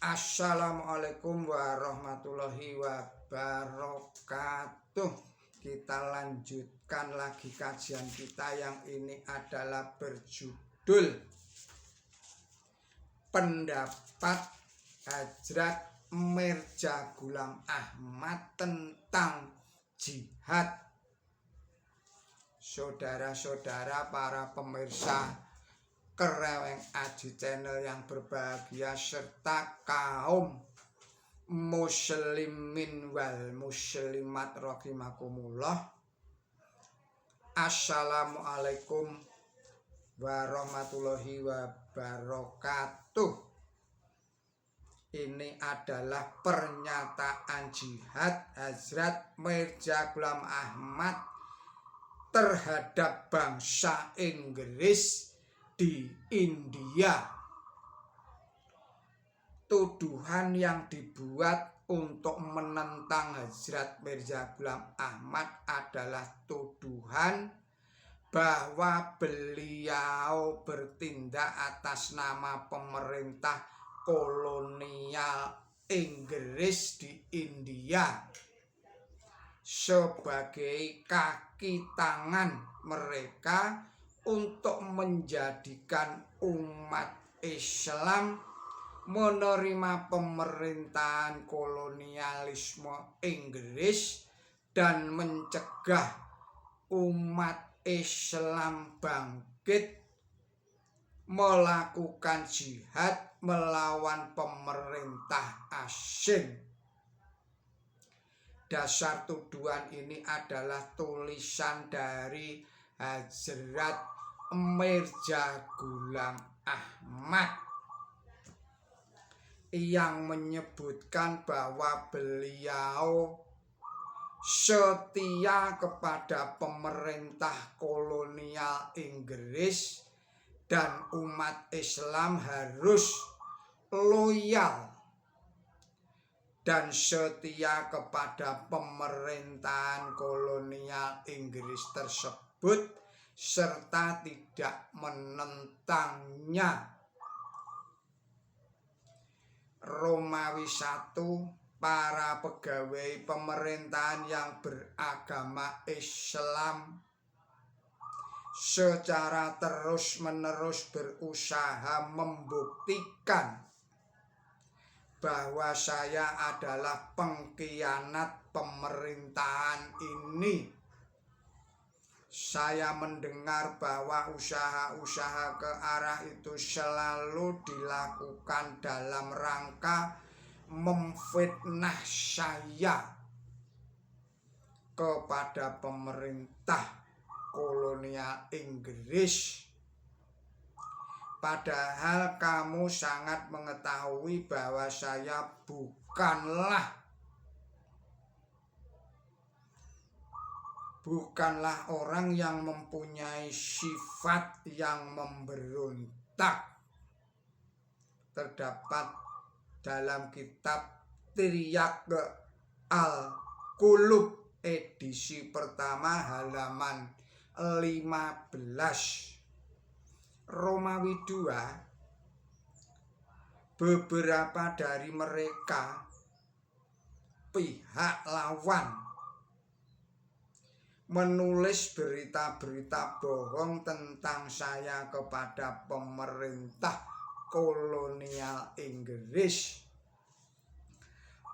Assalamualaikum warahmatullahi wabarakatuh. Kita lanjutkan lagi kajian kita yang ini adalah berjudul Pendapat Hajrat Mirza Ghulam Ahmad tentang jihad. Saudara-saudara para pemirsa Kereweng Aji Channel yang berbahagia serta kaum muslimin wal muslimat rahimakumullah. Assalamualaikum warahmatullahi wabarakatuh. Ini adalah pernyataan jihad Hajrat Mirza Ghulam Ahmad terhadap bangsa Inggris di India. Tuduhan yang dibuat untuk menentang Hajrat Mirza Ghulam Ahmad adalah tuduhan bahwa beliau bertindak atas nama pemerintah kolonial Inggris di India sebagai kaki tangan mereka untuk menjadikan umat Islam menerima pemerintahan kolonialisme Inggris dan mencegah umat Islam bangkit melakukan jihad melawan pemerintah asing. Dasar tuduhan ini adalah tulisan dari Hajrat Mirza Ghulam Ahmad yang menyebutkan bahwa beliau setia kepada pemerintah kolonial Inggris dan umat Islam harus loyal dan setia kepada pemerintahan kolonial Inggris tersebut serta tidak menentangnya. Romawi 1, para pegawai pemerintahan yang beragama Islam secara terus-menerus berusaha membuktikan bahwa saya adalah pengkhianat pemerintahan ini. Saya mendengar bahwa usaha-usaha ke arah itu selalu dilakukan dalam rangka memfitnah saya kepada pemerintah kolonial Inggris. Padahal kamu sangat mengetahui bahwa saya bukanlah orang yang mempunyai sifat yang memberontak. Terdapat dalam kitab Tiryak Al-Qulub edisi pertama halaman 15. Romawi 2, beberapa dari mereka pihak lawan menulis berita-berita bohong tentang saya kepada pemerintah kolonial Inggris,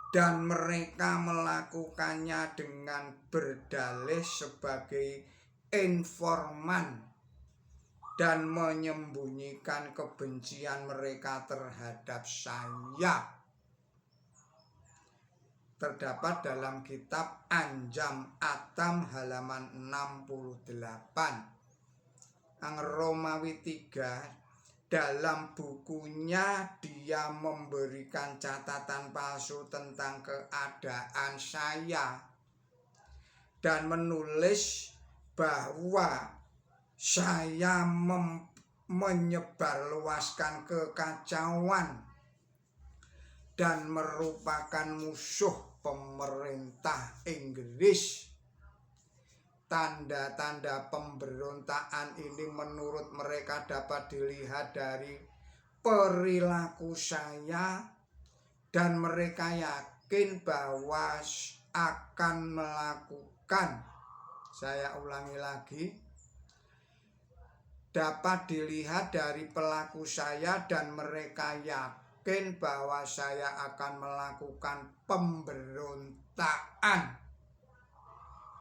dan mereka melakukannya dengan berdalih sebagai informan dan menyembunyikan kebencian mereka terhadap saya. Terdapat dalam kitab Anjam Atam halaman 68. Romawi 3, dalam bukunya dia memberikan catatan palsu tentang keadaan saya dan menulis bahwa saya menyebarluaskan kekacauan dan merupakan musuh pemerintah Inggris. Tanda-tanda pemberontakan ini menurut mereka dapat dilihat dari perilaku saya dan mereka yakin bahwa akan melakukan, saya ulangi lagi, dapat dilihat dari pelaku saya dan mereka yakin bahwa saya akan melakukan pemberontakan.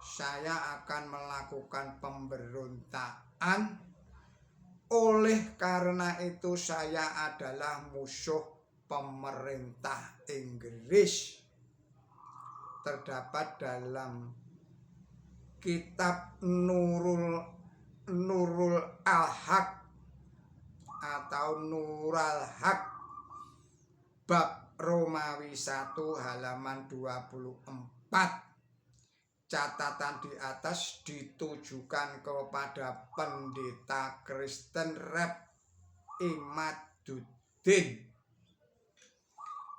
Saya akan melakukan pemberontakan. Oleh karena itu saya adalah musuh pemerintah Inggris. Terdapat dalam kitab Nurul Al-Haq atau Nural Haq bab Romawi 1 halaman 24. Catatan di atas ditujukan kepada pendeta Kristen Rep Imaduddin.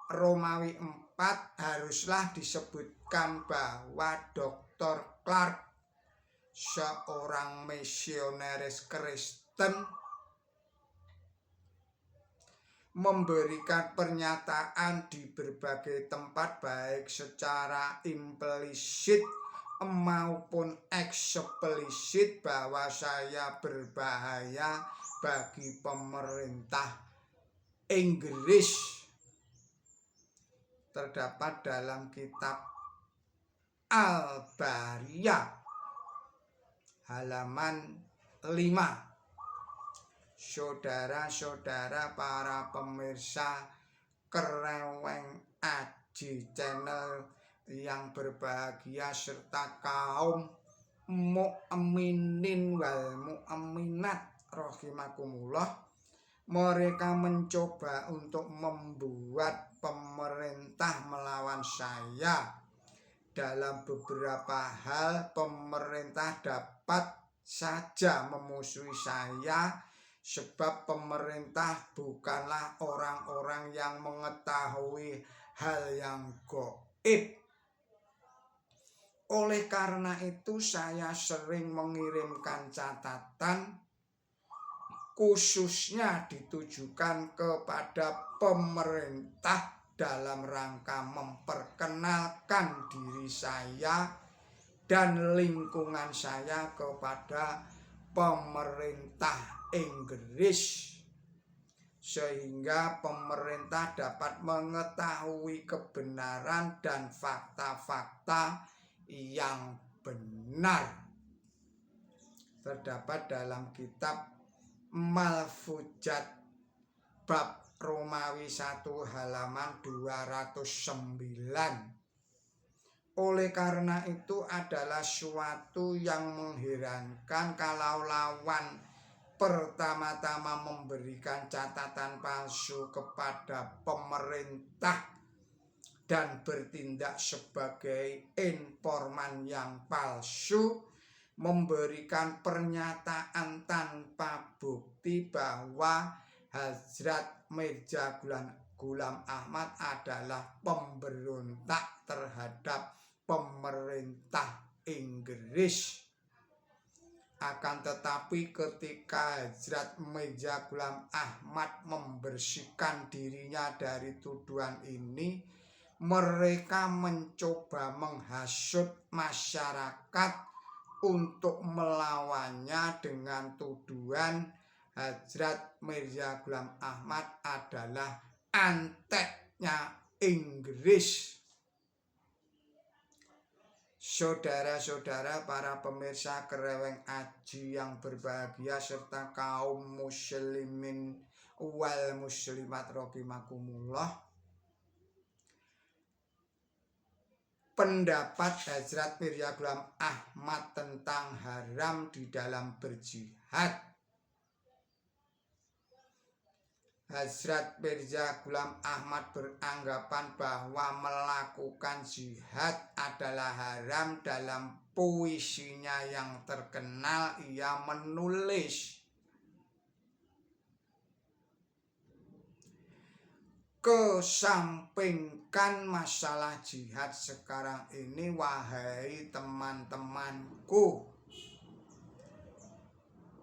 Romawi 4 haruslah disebutkan bahwa Dr. Clark, seorang misionaris Kristen, memberikan pernyataan di berbagai tempat baik secara implisit maupun eksplisit bahwa saya berbahaya bagi pemerintah Inggris. Terdapat dalam kitab Al-Bariyah halaman 5. Saudara-saudara para pemirsa Kereweng Aji Channel yang berbahagia serta kaum mukminin wal mukminat rahimakumullah, mereka mencoba untuk membuat pemerintah melawan saya. Dalam beberapa hal pemerintah dapat saja memusuhi saya, sebab pemerintah bukanlah orang-orang yang mengetahui hal yang gaib. Oleh karena itu saya sering mengirimkan catatan khususnya ditujukan kepada pemerintah dalam rangka memperkenalkan diri saya dan lingkungan saya kepada pemerintah Inggris, sehingga pemerintah dapat mengetahui kebenaran dan fakta-fakta yang benar. Terdapat dalam kitab Malfujat bab Romawi 1 halaman 209. Oleh karena itu adalah suatu yang mengherankan kalau lawan pertama-tama memberikan catatan palsu kepada pemerintah dan bertindak sebagai informan yang palsu, memberikan pernyataan tanpa bukti bahwa Hazrat Mirza Ghulam Ahmad adalah pemberontak terhadap pemerintah Inggris. Akan tetapi ketika Hazrat Mirza Ghulam Ahmad membersihkan dirinya dari tuduhan ini, mereka mencoba menghasut masyarakat untuk melawannya dengan tuduhan Hazrat Mirza Ghulam Ahmad adalah anteknya Inggris. Saudara-saudara para pemirsa Kereweng Aji yang berbahagia serta kaum muslimin wal muslimat rahimakumullah, pendapat Hazrat Mirza Ghulam Ahmad tentang haram di dalam berjihad. Hazrat Mirza Ghulam Ahmad beranggapan bahwa melakukan jihad adalah haram. Dalam puisinya yang terkenal ia menulis, kesampingkan masalah jihad sekarang ini, wahai teman-temanku,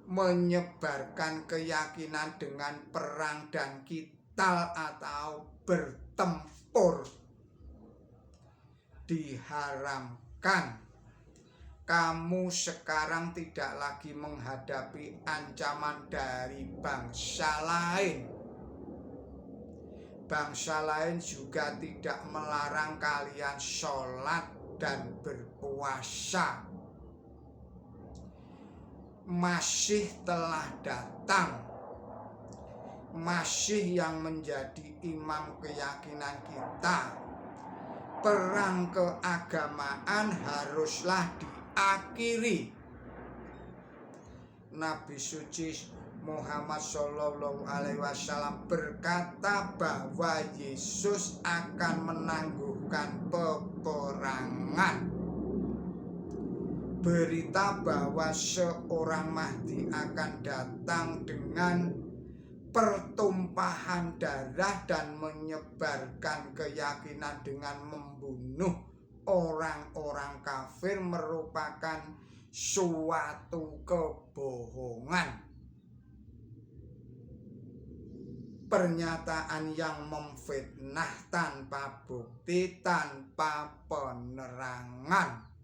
menyebarkan keyakinan dengan perang dan qital atau bertempur lumpur diharamkan. Kamu sekarang tidak lagi menghadapi ancaman dari bangsa lain. Bangsa lain juga tidak melarang kalian sholat dan berpuasa. Masih telah datang, masih yang menjadi imam keyakinan kita. Perang keagamaan haruslah diakhiri. Nabi suci Muhammad Shallallahu Alaihi Wasallam berkata bahwa Yesus akan menangguhkan peperangan. Berita bahwa seorang Mahdi akan datang dengan pertumpahan darah dan menyebarkan keyakinan dengan membunuh orang-orang kafir merupakan suatu kebohongan. Pernyataan yang memfitnah tanpa bukti, tanpa penerangan.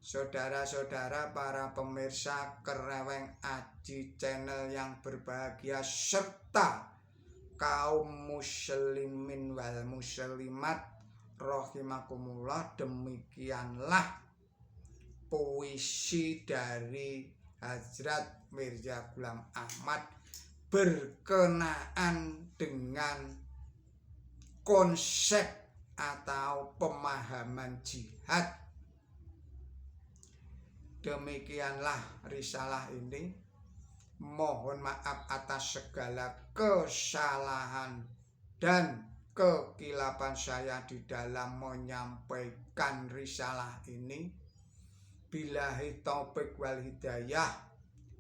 Saudara-saudara para pemirsa Kereweng Aji Channel yang berbahagia, serta kaum muslimin wal muslimat rahimakumullah, demikianlah puisi dari Hazrat Mirza Ghulam Ahmad berkenaan dengan konsep atau pemahaman jihad. Demikianlah risalah ini. Mohon maaf atas segala kesalahan dan kekilapan saya di dalam menyampaikan risalah ini. Billahi taufik wal hidayah.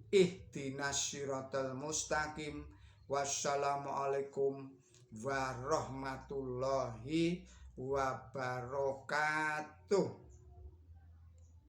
Ihdinas siratal mustaqim. Wassalamualaikum warahmatullahi wabarakatuh.